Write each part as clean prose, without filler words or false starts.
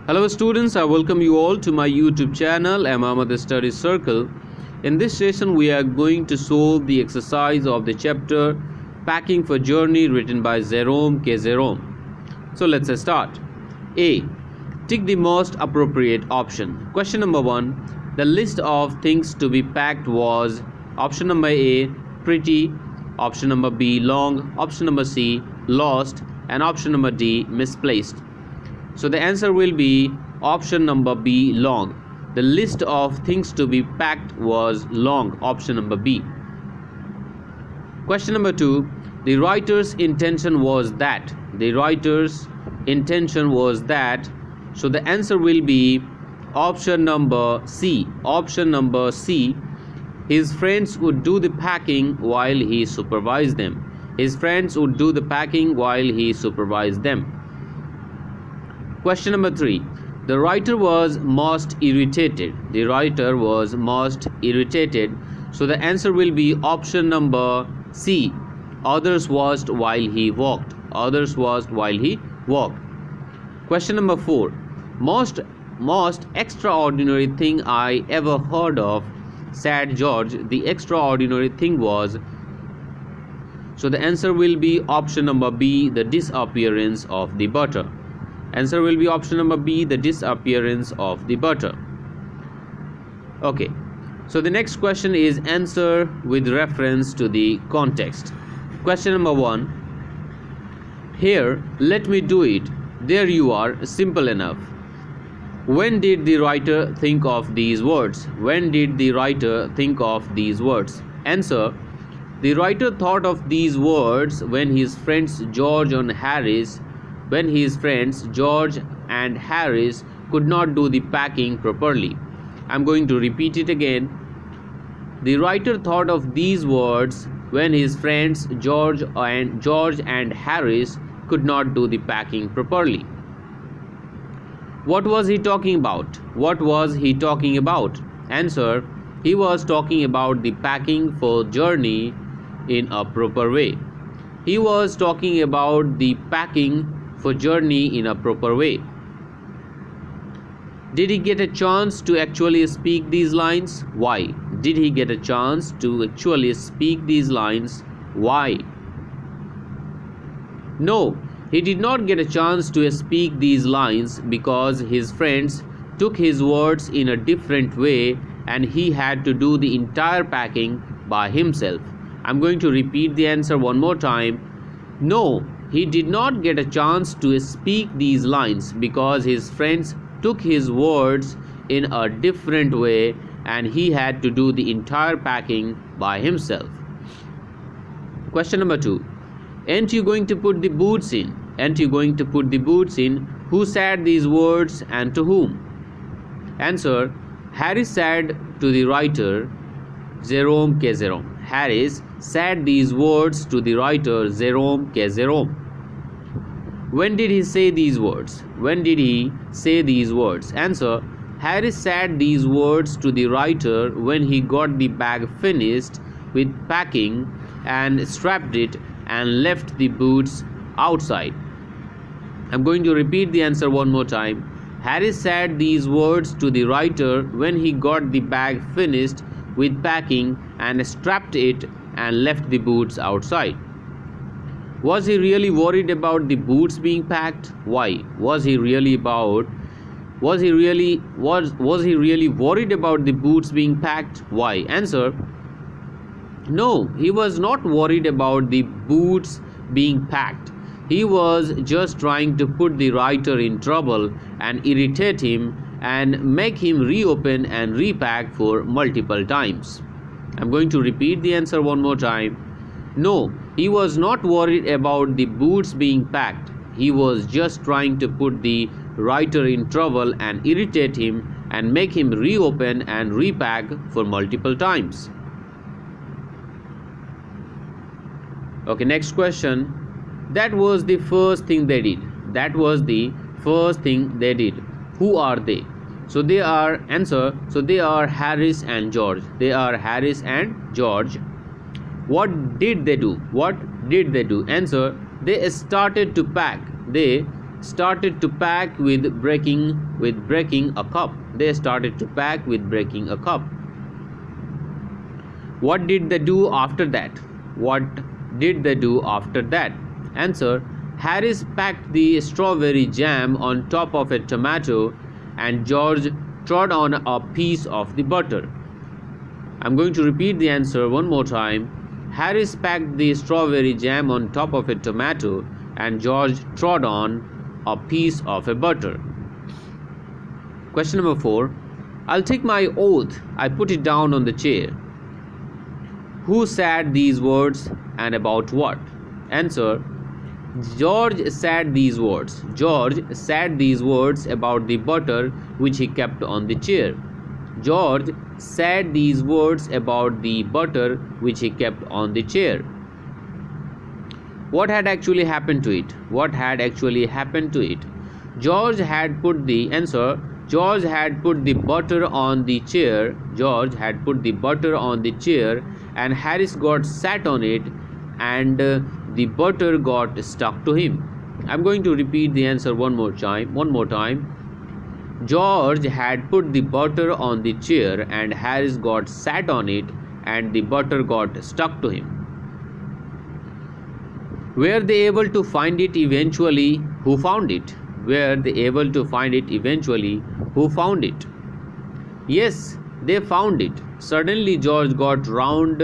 Hello students, I welcome you all to my YouTube channel Ahmad Study Circle. In this session we are going to solve the exercise of the chapter Packing for Journey written by Jerome. So let's start. A. Tick the most appropriate option. Question number 1. The list of things to be packed was option number A, pretty, option number B, long, option number C, lost, and option number D, misplaced. So the answer will be option number B, long. The list of things to be packed was long, option number B. Question number 2. The writer's intention was that. The writer's intention was that. So the answer will be option number C. Option number C. His friends would do the packing while he supervised them. His friends would do the packing while he supervised them. Question number 3. The writer was most irritated. The writer was most irritated. So the answer will be option number C. Others watched while he walked. Others watched while he walked. Question number 4. Most extraordinary thing I ever heard of, said George. The extraordinary thing was. So the answer will be option number B, the disappearance of the butter. Answer will be option number B, the disappearance of the butter. Okay, so the next question is answer with reference to the context. Question number 1. Here, let me do it. There you are, simple enough. When did the writer think of these words? When did the writer think of these words? Answer. The writer thought of these words when his friends George and Harris could not do the packing properly. I'm going to repeat it again. The writer thought of these words when his friends George and Harris could not do the packing properly. What was he talking about? What was he talking about? Answer. He was talking about the packing for journey in a proper way. He was talking about the packing for journey in a proper way. Did he get a chance to actually speak these lines? Why? Did he get a chance to actually speak these lines? Why? No, he did not get a chance to speak these lines because his friends took his words in a different way and he had to do the entire packing by himself. I'm going to repeat the answer one more time. No, he did not get a chance to speak these lines because his friends took his words in a different way and he had to do the entire packing by himself. Question number 2. Ain't you going to put the boots in? Ain't you going to put the boots in? Who said these words and to whom? Answer. Harris said to the writer Jerome. Harris said these words to the writer Jerome. When did he say these words? When did he say these words? Answer. Harris said these words to the writer when he got the bag finished with packing and strapped it and left the boots outside. I'm going to repeat the answer one more time. Harris said these words to the writer when he got the bag finished with packing and strapped it and left the boots outside. Was he really worried about the boots being packed? Why? Was he really worried about the boots being packed? Why? Answer. No, he was not worried about the boots being packed. He was just trying to put the writer in trouble and irritate him and make him reopen and repack for multiple times. I'm going to repeat the answer one more time. No, he was not worried about the boots being packed. He was just trying to put the writer in trouble and irritate him and make him reopen and repack for multiple times. Okay, next question. That was the first thing they did. That was the first thing they did. Who are they? So they are Harris and George. They are Harris and George. What did they do? Answer. They started to pack. They started to pack with breaking a cup. They started to pack with breaking a cup. What did they do after that? What did they do after that? Answer: Harris packed the strawberry jam on top of a tomato and George trod on a piece of the butter. I'm going to repeat the answer one more time. Harris packed the strawberry jam on top of a tomato and George trod on a piece of a butter. Question number 4. I'll take my oath. I put it down on the chair. Who said these words and about what? Answer: George said these words. George said these words about the butter which he kept on the chair. George said these words about the butter which he kept on the chair. What had actually happened to it? What had actually happened to it? George had put the answer. George had put the butter on the chair. George had put the butter on the chair and Harris got sat on it and the butter got stuck to him. I'm going to repeat the answer one more time. George had put the butter on the chair and Harris got sat on it and the butter got stuck to him. Were they able to find it eventually? Who found it? Were they able to find it eventually? Who found it? Yes, they found it. Suddenly George got round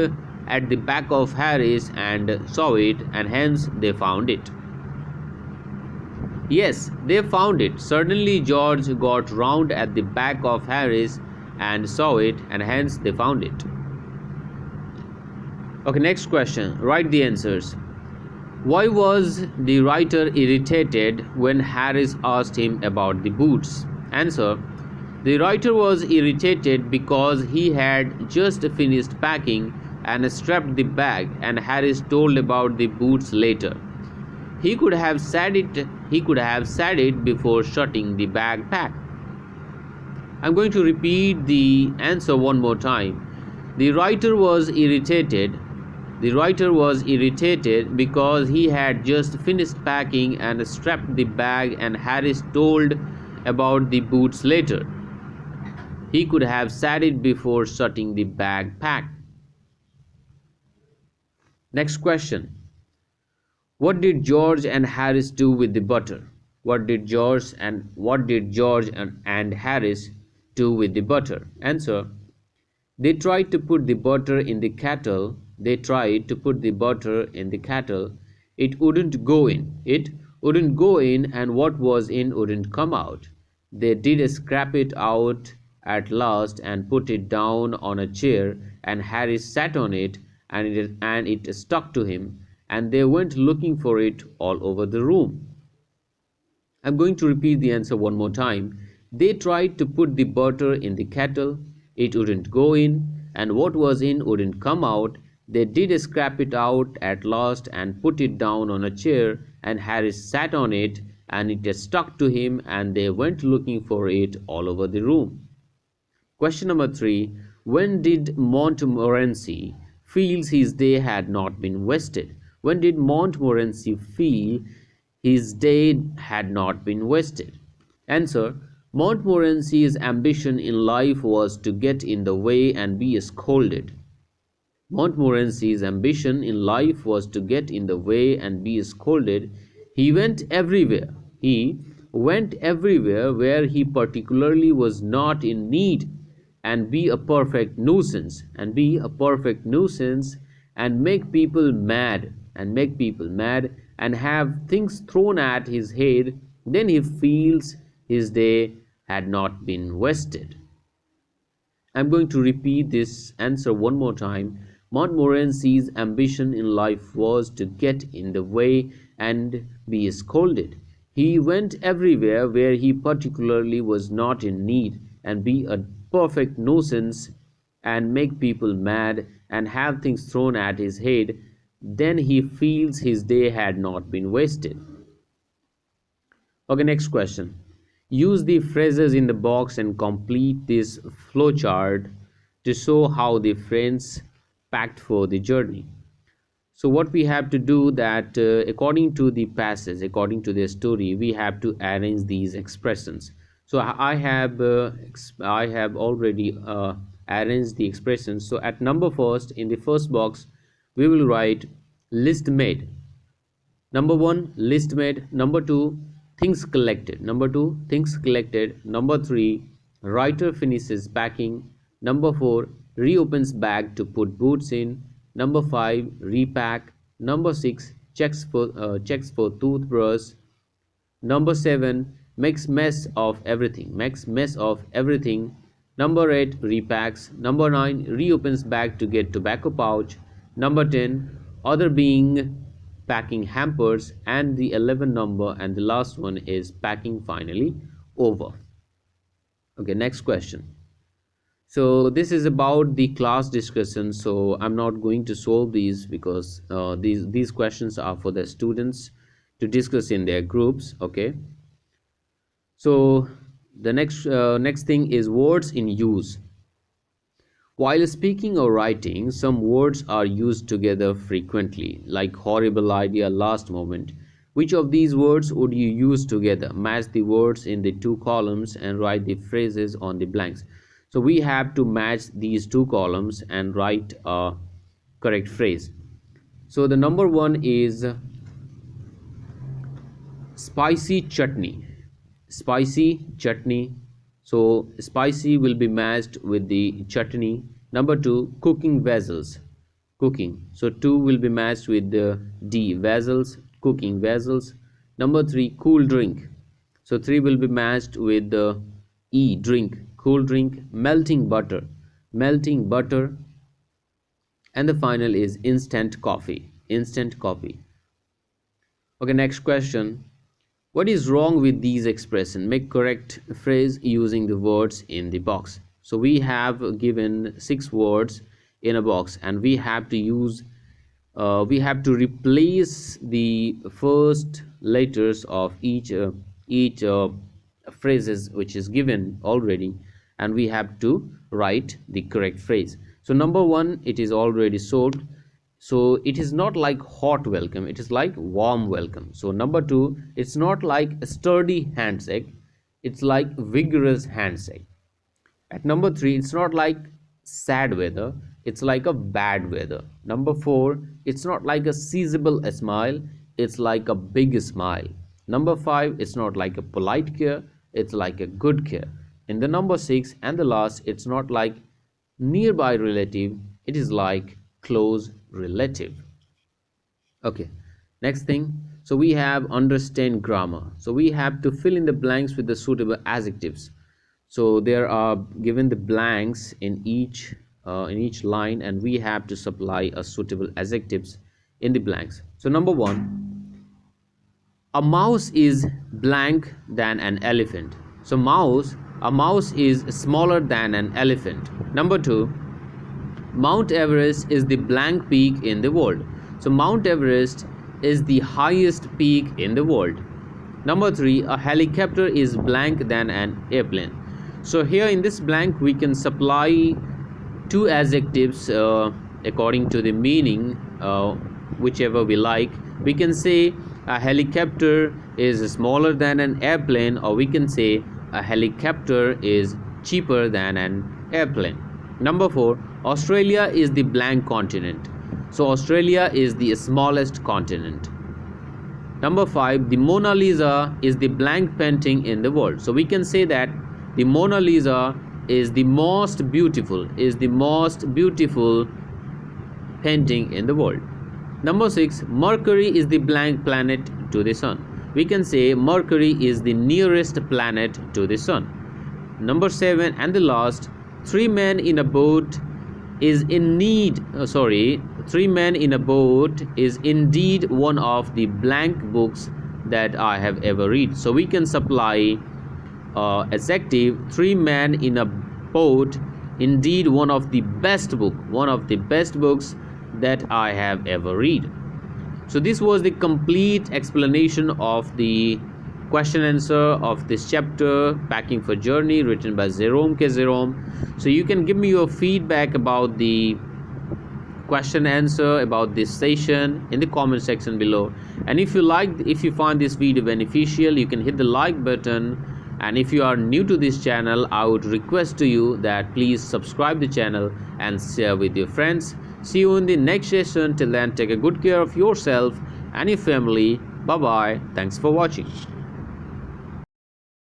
at the back of Harris and saw it, and hence they found it. Yes, they found it. Suddenly George got round at the back of Harris and saw it, and hence they found it. Okay, next question. Write the answers. Why was the writer irritated when Harris asked him about the boots? Answer: The writer was irritated because he had just finished packing and strapped the bag, and Harris told about the boots later. He could have said it before shutting the bag pack. I'm going to repeat the answer one more time. The writer was irritated because he had just finished packing and strapped the bag, and Harris told about the boots later. He could have said it before shutting the bag pack. Next question. What did George and Harris do with the butter? What did George and Harris do with the butter? Answer: They tried to put the butter in the kettle. It wouldn't go in, and what was in wouldn't come out. They did scrape it out at last and put it down on a chair, and Harris sat on it, and it stuck to him, and they went looking for it all over the room. I'm going to repeat the answer one more time. They tried to put the butter in the kettle. It wouldn't go in, and what was in wouldn't come out. They did scrape it out at last and put it down on a chair, and Harris sat on it, and it stuck to him, and they went looking for it all over the room. Question number 3. When did Montmorency feel his day had not been wasted? When did Montmorency feel his day had not been wasted? Answer: Montmorency's ambition in life was to get in the way and be scolded. Montmorency's ambition in life was to get in the way and be scolded. He went everywhere where he particularly was not in need, and be a perfect nuisance, and make people mad, and have things thrown at his head. Then he feels his day had not been wasted. I'm going to repeat this answer one more time. Montmorency's ambition in life was to get in the way and be scolded. He went everywhere where he particularly was not in need, and be a perfect nuisance, and make people mad, and have things thrown at his head. Then he feels his day had not been wasted. Okay, next question. Use the phrases in the box and complete this flowchart to show how the friends packed for the journey. So what we have to do that according to the passage, according to the story, we have to arrange these expressions. So I have already arranged the expressions. So at number first, in the first box, we will write list made. Number one, list made. Number two, things collected. Number two, things collected. Number three, writer finishes packing. Number four, reopens bag to put boots in. Number five, repack. Number six, checks for toothbrush. Number seven, makes mess of everything. Makes mess of everything. Number eight, repacks. Number nine, reopens bag to get tobacco pouch. Number 10, other being packing hampers. And the 11 number and the last one is packing finally over. Okay, next question. So this is about the class discussion, so I'm not going to solve these because these questions are for the students to discuss in their groups. Okay, so the next thing is words in use. While speaking or writing, some words are used together frequently, like horrible idea, last moment. Which of these words would you use together? Match the words in the two columns and write the phrases on the blanks. So we have to match these two columns and write a correct phrase. So the number one is spicy chutney. Spicy chutney. So spicy will be matched with the chutney. Number two, cooking vessels. Cooking. So two will be matched with the D, vessels, cooking vessels. Number three, cool drink. So three will be matched with the E, drink, cool drink. Melting butter, melting butter. And the final is instant coffee, instant coffee. Okay, next question. What is wrong with these expressions? Make correct phrase using the words in the box. So we have given 6 words in a box and we have to use we have to replace the first letters of each phrases which is given already, and we have to write the correct phrase. So number one, it is already solved. So it is not like hot welcome, it is like warm welcome. So number two, it's not like a sturdy handshake, it's like vigorous handshake. At number three, it's not like sad weather, it's like a bad weather. Number four, it's not like a seizable smile, it's like a big smile. Number five, it's not like a polite care, it's like a good care. In the number six and the last, it's not like nearby relative, it is like close relative. Okay, next thing. So we have understand grammar. So we have to fill in the blanks with the suitable adjectives. So there are given the blanks in each line, and we have to supply a suitable adjectives in the blanks. So number one, a mouse is blank than an elephant. So a mouse is smaller than an elephant. Number two, Mount Everest is the blank peak in the world. So Mount Everest is the highest peak in the world. Number three, a helicopter is blank than an airplane. So here in this blank we can supply two adjectives according to the meaning, whichever we like. We can say a helicopter is smaller than an airplane, or we can say a helicopter is cheaper than an airplane. Number four, Australia is the blank continent. So Australia is the smallest continent. Number five, the Mona Lisa is the blank painting in the world. So we can say that the Mona Lisa is the most beautiful painting in the world. Number six, Mercury is the blank planet to the sun. We can say Mercury is the nearest planet to the sun. Number seven and the last, three men in a boat is indeed one of the blank books that I have ever read. So we can supply adjective, three men in a boat, indeed one of the best books that I have ever read. So this was the complete explanation of the question answer of this chapter, Packing for Journey, written by Jerome. So you can give me your feedback about the question answer about this session in the comment section below. And if you find this video beneficial, you can hit the like button. And if you are new to this channel, I would request to you that please subscribe the channel and share with your friends. See you in the next session. Till then, take a good care of yourself and your family. Bye bye. Thanks for watching.